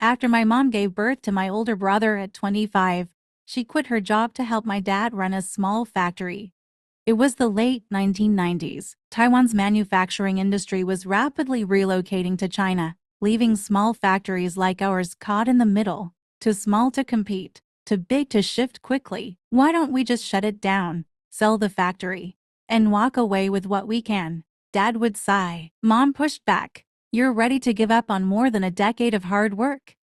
After my mom gave birth to my older brother at 25, she quit her job to help my dad run a small factory. It was the late 1990s. Taiwan's manufacturing industry was rapidly relocating to China, leaving small factories like ours caught in the middle. Too small to compete, too big to shift quickly. Why don't we just shut it down, sell the factory, and walk away with what we can? Dad would sigh. Mom pushed back. You're ready to give up on more than a decade of hard work?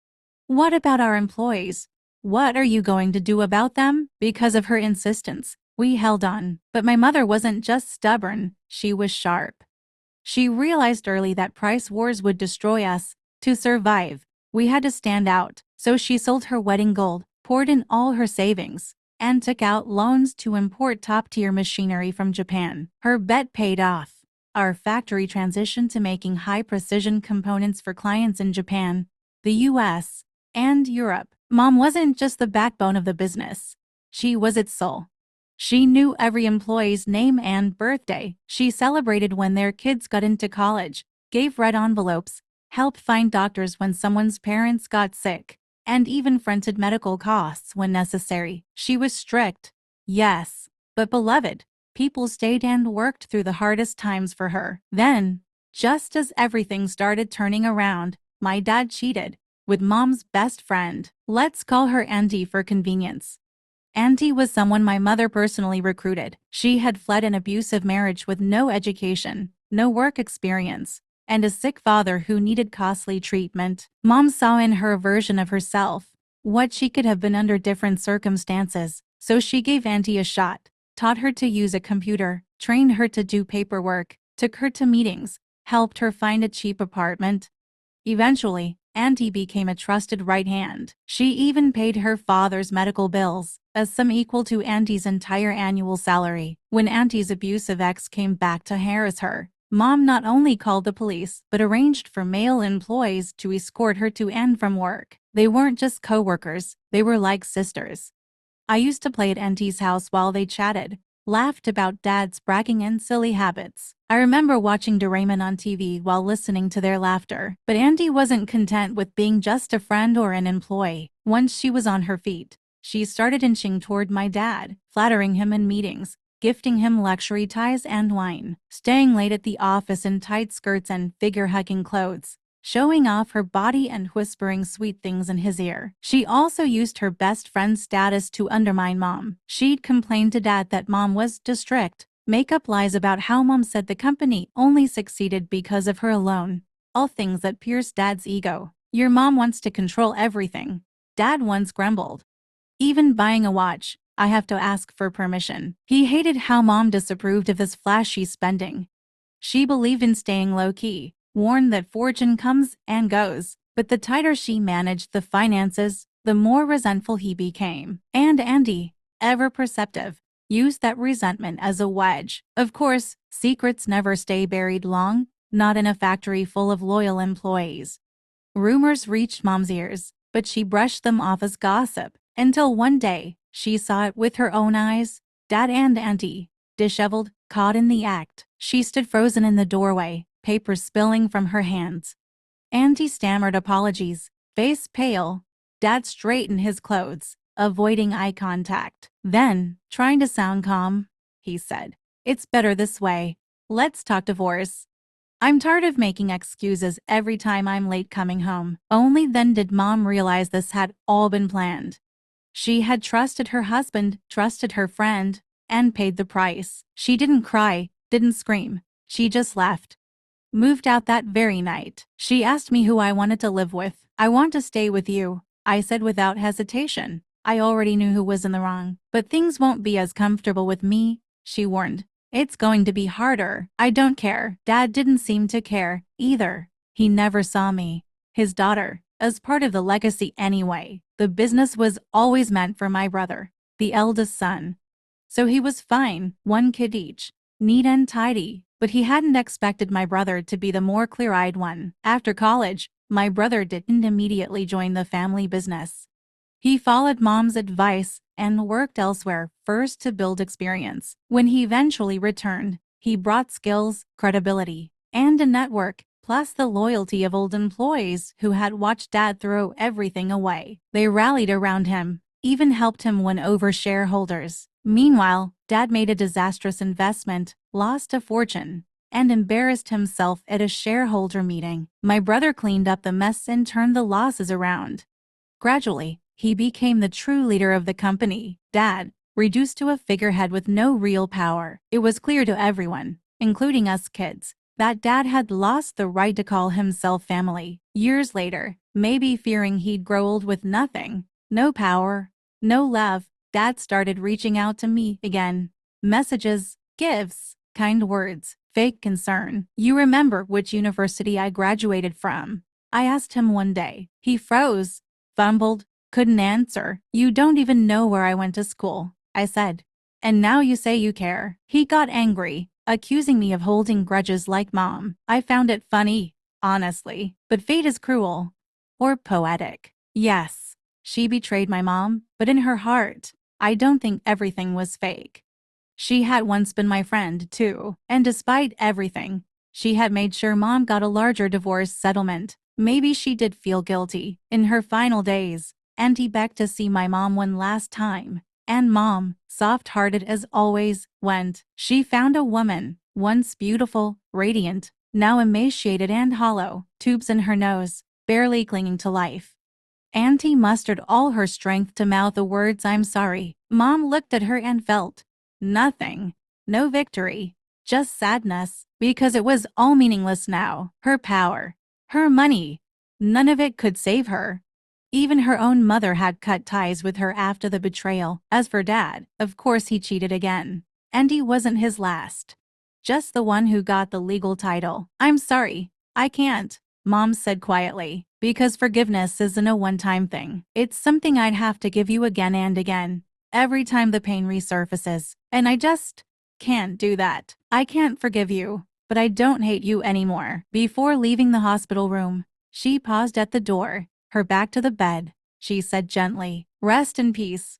What about our employees? What are you going to do about them? Because of her insistence, we held on. But my mother wasn't just stubborn, she was sharp. She realized early that price wars would destroy us. To survive, we had to stand out. So she sold her wedding gold, poured in all her savings, and took out loans to import top-tier machinery from Japan. Her bet paid off. Our factory transitioned to making high-precision components for clients in Japan, the US, and Europe. Mom wasn't just the backbone of the business. She was its soul. She knew every employee's name and birthday. She celebrated when their kids got into college, gave red envelopes, helped find doctors when someone's parents got sick, and even fronted medical costs when necessary. She was strict, yes, but beloved. People stayed and worked through the hardest times for her. Then, just as everything started turning around, my dad cheated with Mom's best friend. Let's call her Auntie for convenience. Auntie was someone my mother personally recruited. She had fled an abusive marriage with no education, no work experience, and a sick father who needed costly treatment. Mom saw in her a version of herself, what she could have been under different circumstances, so she gave Auntie a shot, taught her to use a computer, trained her to do paperwork, took her to meetings, helped her find a cheap apartment. Eventually, Auntie became a trusted right hand. She even paid her father's medical bills, a sum equal to Auntie's entire annual salary. When Auntie's abusive ex came back to harass her, Mom not only called the police, but arranged for male employees to escort her to and from work. They weren't just co-workers, they were like sisters. I used to play at Auntie's house while they chatted, laughed about Dad's bragging and silly habits. I remember watching Doraemon on TV while listening to their laughter. But Auntie wasn't content with being just a friend or an employee. Once she was on her feet, she started inching toward my dad, flattering him in meetings, gifting him luxury ties and wine, staying late at the office in tight skirts and figure-hugging clothes, showing off her body and whispering sweet things in his ear. She also used her best friend's status to undermine Mom. She'd complain to Dad that Mom was too strict, make up lies about how Mom said the company only succeeded because of her alone. All things that pierced Dad's ego. Your mom wants to control everything, Dad once grumbled. Even buying a watch, I have to ask for permission. He hated how Mom disapproved of his flashy spending. She believed in staying low-key, warned that fortune comes and goes, but the tighter she managed the finances, the more resentful he became. And Andy, ever perceptive, used that resentment as a wedge. Of course, secrets never stay buried long, not in a factory full of loyal employees. Rumors reached Mom's ears, but she brushed them off as gossip, until one day, she saw it with her own eyes. Dad and Auntie, disheveled, caught in the act. She stood frozen in the doorway, paper spilling from her hands. Auntie stammered apologies, face pale. Dad straightened his clothes, avoiding eye contact. Then, trying to sound calm, he said, "It's better this way. Let's talk divorce. I'm tired of making excuses every time I'm late coming home." Only then did Mom realize this had all been planned. She had trusted her husband, trusted her friend, and paid the price. She didn't cry, didn't scream. She just left. Moved out that very night. She asked me who I wanted to live with. "I want to stay with you," I said without hesitation. I already knew who was in the wrong. "But things won't be as comfortable with me," she warned. "It's going to be harder." "I don't care." Dad didn't seem to care, either. He never saw me, his daughter, as part of the legacy anyway. The business was always meant for my brother, the eldest son. So he was fine, one kid each, neat and tidy. But he hadn't expected my brother to be the more clear-eyed one. After college, my brother didn't immediately join the family business. He followed Mom's advice and worked elsewhere, first to build experience. When he eventually returned, he brought skills, credibility, and a network plus the loyalty of old employees who had watched Dad throw everything away. They rallied around him, even helped him win over shareholders. Meanwhile, Dad made a disastrous investment, lost a fortune, and embarrassed himself at a shareholder meeting. My brother cleaned up the mess and turned the losses around. Gradually, he became the true leader of the company. Dad, reduced to a figurehead with no real power. It was clear to everyone, including us kids, that Dad had lost the right to call himself family. Years later, maybe fearing he'd grow old with nothing, no power, no love, Dad started reaching out to me again. Messages, gifts, kind words, fake concern. "You remember which university I graduated from?" I asked him one day. He froze, fumbled, couldn't answer. "You don't even know where I went to school," I said. "And now you say you care." He got angry, accusing me of holding grudges like Mom. I found it funny, honestly, but fate is cruel. Or poetic. Yes, she betrayed my mom, but in her heart, I don't think everything was fake. She had once been my friend, too, and despite everything, she had made sure Mom got a larger divorce settlement. Maybe she did feel guilty. In her final days, Auntie begged to see my mom one last time, and Mom, soft-hearted as always, went. She found a woman, once beautiful, radiant, now emaciated and hollow, tubes in her nose, barely clinging to life. Auntie mustered all her strength to mouth the words, "I'm sorry." Mom looked at her and felt nothing. No victory. Just sadness. Because it was all meaningless now. Her power. Her money. None of it could save her. Even her own mother had cut ties with her after the betrayal. As for Dad, of course he cheated again. And he wasn't his last. Just the one who got the legal title. "I'm sorry. I can't," Mom said quietly. "Because forgiveness isn't a one-time thing. It's something I'd have to give you again and again, every time the pain resurfaces. And I just can't do that. I can't forgive you, but I don't hate you anymore." Before leaving the hospital room, she paused at the door, her back to the bed. She said gently, "Rest in peace.